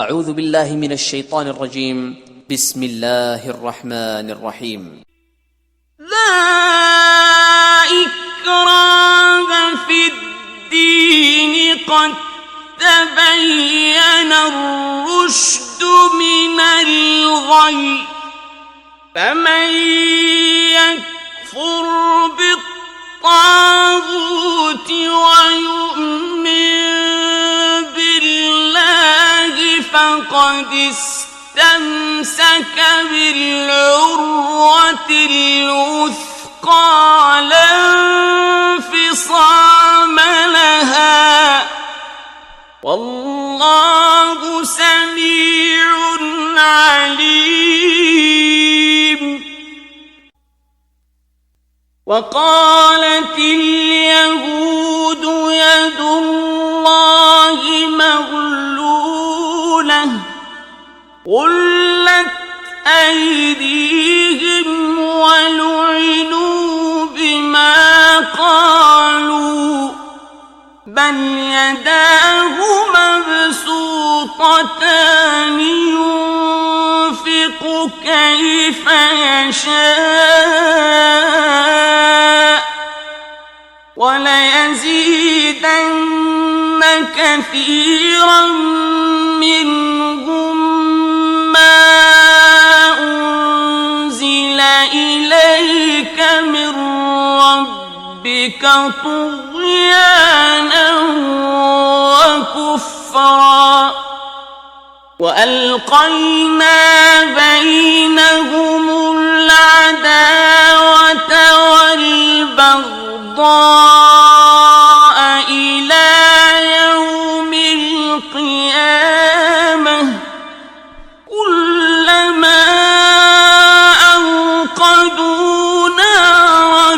أعوذ بالله من الشيطان الرجيم. بسم الله الرحمن الرحيم. لا إكراه في الدين قد تبين الرشد من الغي فمن يكفر بالطاغوت ويؤمن بالله فقد استمسك بالعروة الوثقى لا انفصام لها والله سميع عليم. وقالت اليهود يد الله مغلولة غلت أيديهم ولعنوا بما قالوا بل يداه مبسوطتان ينفق كيف يشاء وليزيدن كثيرا منهم ما أنزل إليك من ربك طغيانا وكفرا وألقينا بينهم العداوة والبغضاء إلى يوم القيامة كلما أوقدوا نارا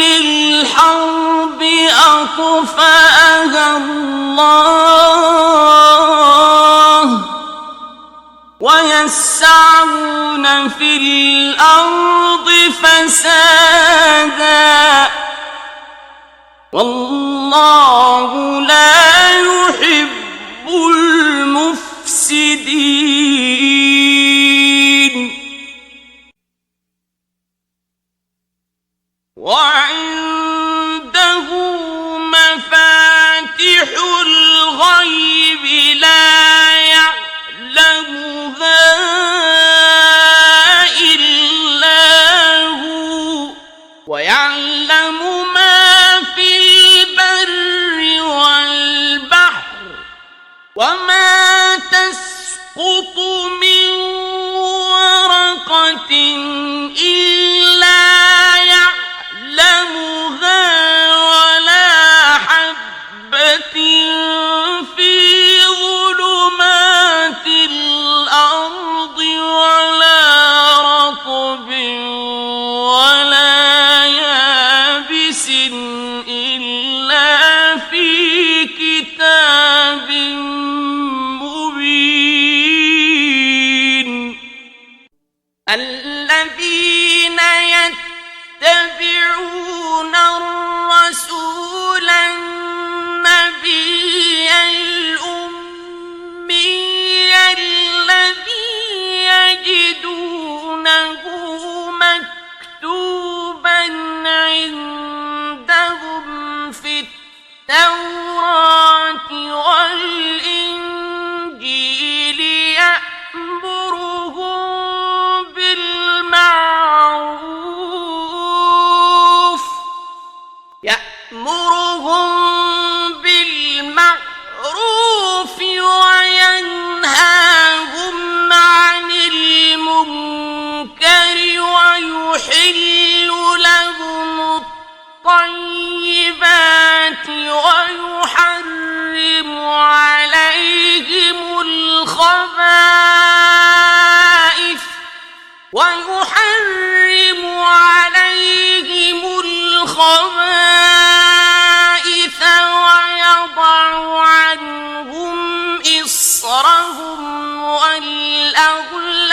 للحرب أطفأها الله ويسعون في الأرض فسادا والله لا يحب المفسدين. وعنده مفاتح الغيب لا يعلمها إلا هو ويعلم ما في البر والبحر وما تسقط من ورقة إلا يعلمها ولا حبة في ظلمات الأرض ولا رطب ولا يابس إلا في كتاب مبين. الذين يتبعون الرسول النبي الأمي الذي يجدونه مكتوبا عندهم في التوراة والإنجيل يأمرهم بالمعروف وينهاهم عن المنكر ويحل لهم الطيبات ويحرم عليهم الخبائث ويضع عنهم إصرهم والأغلال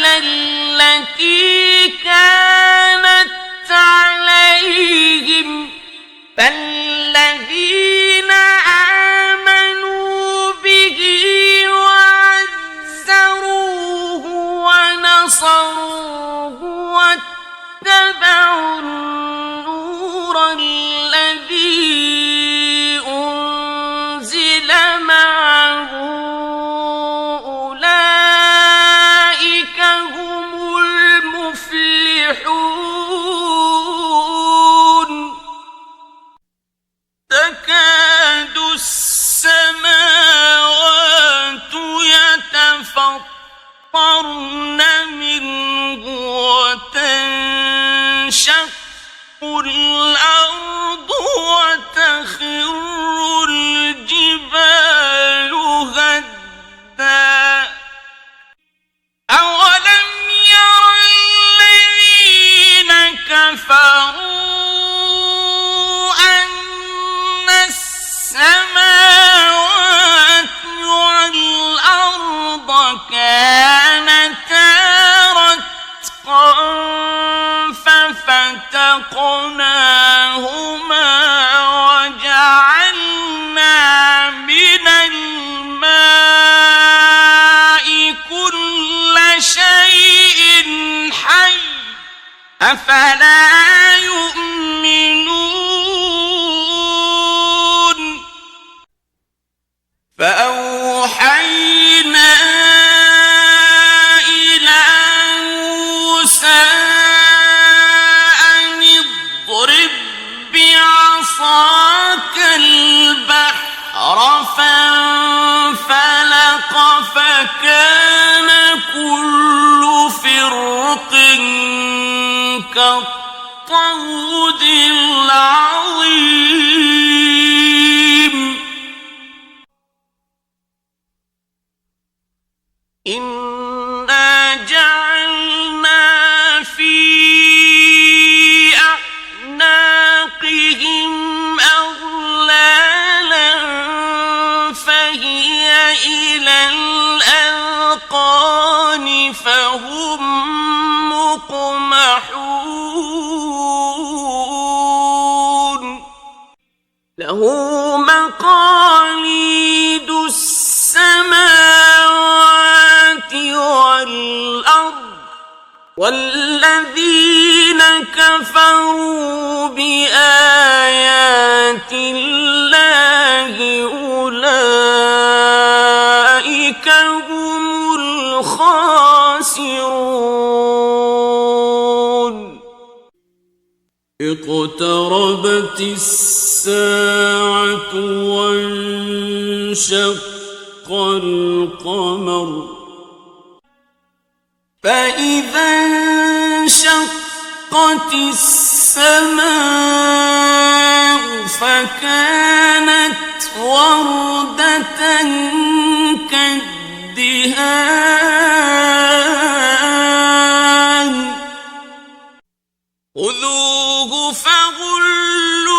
التي كانت عليهم فالذين آمنوا به وعزروه وكانتا رتقا ففتقناهما وجعلنا من الماء كل شيء حي أفلا يؤمنون فأوحينا إلى موسى أن اضرب بعصاك البحر فانفلق فكان كل فرق كالطود العظيم إنا جعلنا في أعناقهم أغلالا فهي إلى الأذقان فهم مقمحون له مقاليد السماوات والأرض والذين كفروا بآيات الله أولئك هم الخاسرون اقتربت الساعة وانشق القمر فإذا انشقت السماء فكانت وردة كالدهان خذوه فغلوه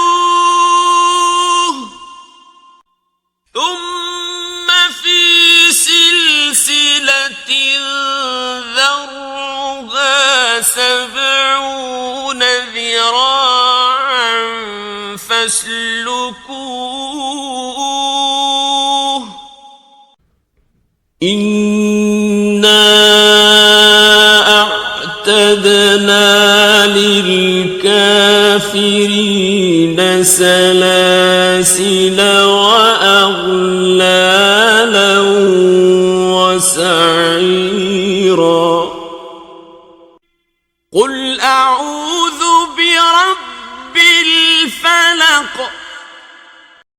ثم في سلسلة ذرعها 70 ذراعا فاسلكوه إنا أعتدنا للكافرين سلاسل وأغلالا وسعيرا قل أعوذ برب الفلق